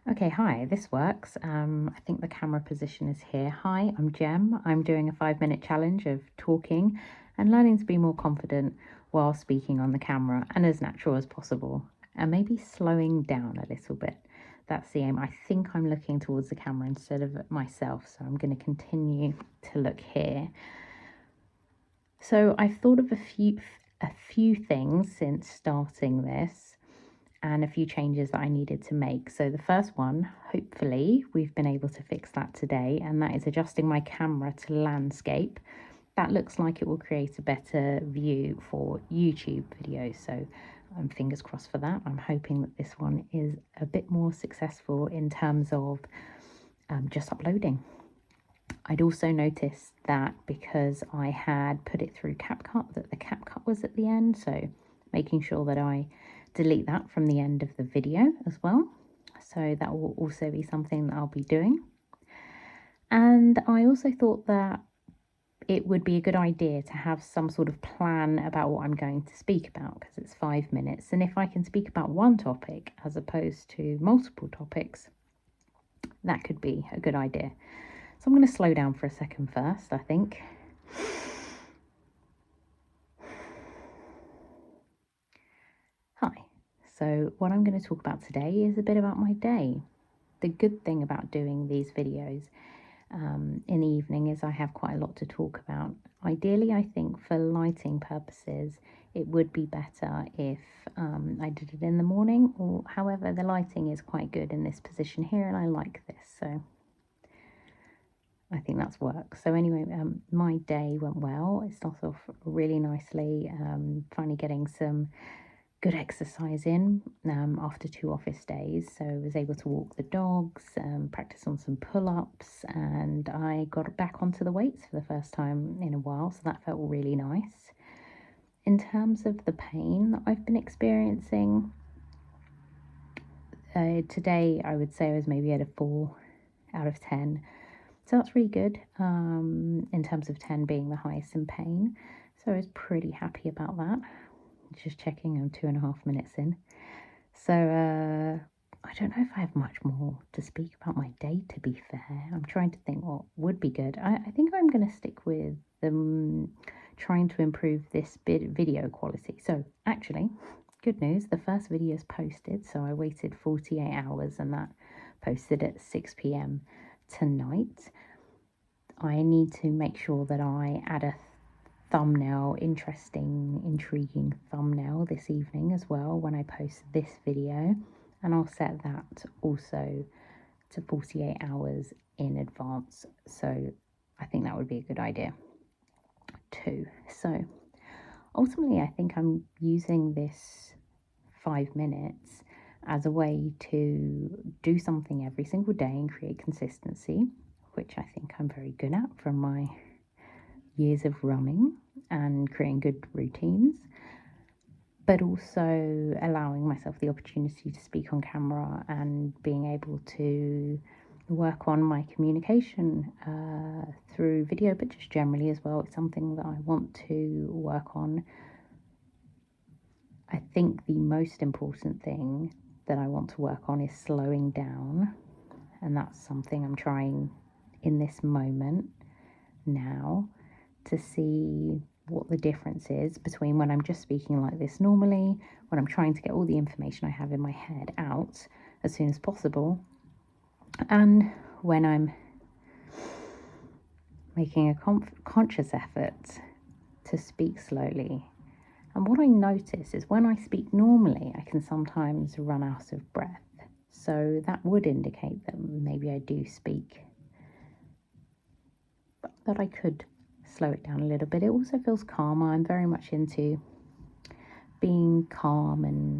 Okay, hi, this works. I think the camera position is here. Hi, I'm Jem. I'm doing a 5-minute challenge of talking and learning to be more confident while speaking on the camera and as natural as possible, and maybe slowing down a little bit. That's the aim. I think I'm looking towards the camera instead of myself, so I'm going to continue to look here. So I've thought of a few things since starting this and a few changes that I needed to make. So the first one, hopefully we've been able to fix that today, and that is adjusting my camera to landscape. That looks like it will create a better view for YouTube videos. So fingers crossed for that. I'm hoping that this one is a bit more successful in terms of just uploading. I'd also noticed that because I had put it through CapCut, that the CapCut was at the end. So making sure that I delete that from the end of the video as well. So that will also be something that I'll be doing. And I also thought that it would be a good idea to have some sort of plan about what I'm going to speak about, because it's 5 minutes. And if I can speak about one topic as opposed to multiple topics, that could be a good idea. So I'm going to slow down for a second first, I think. Hi. So what I'm going to talk about today is a bit about my day. The good thing about doing these videos in the evening is I have quite a lot to talk about. Ideally, I think for lighting purposes, it would be better if I did it in the morning, or however, the lighting is quite good in this position here and I like this, so I think that's work. So anyway, my day went well. It started off really nicely, finally getting some good exercise in after 2 office days. So I was able to walk the dogs, practice on some pull-ups, and I got back onto the weights for the first time in a while. So that felt really nice. In terms of the pain that I've been experiencing, today I would say I was maybe at a 4 out of 10. So that's really good in terms of 10 being the highest in pain. So I was pretty happy about that. Just checking, I'm 2.5 minutes in. So I don't know if I have much more to speak about my day, to be fair. I'm trying to think what would be good. I think I'm going to stick with trying to improve this video quality. So actually, good news, the first video is posted. So I waited 48 hours and that posted at 6 p.m. tonight. I need to make sure that I add a thumbnail, interesting, intriguing thumbnail this evening as well when I post this video, and I'll set that also to 48 hours in advance. So I think that would be a good idea too. So ultimately, I think I'm using this 5 minutes as a way to do something every single day and create consistency, which I think I'm very good at from my years of running and creating good routines, but also allowing myself the opportunity to speak on camera and being able to work on my communication through video, but just generally as well. It's something that I want to work on. I think the most important thing that I want to work on is slowing down, and that's something I'm trying in this moment now to see what the difference is between when I'm just speaking like this normally, when I'm trying to get all the information I have in my head out as soon as possible, and when I'm making a conscious effort to speak slowly. And what I notice is when I speak normally, I can sometimes run out of breath. So that would indicate that maybe I do speak, but that I could slow it down a little bit. It also feels calmer. I'm very much into being calm and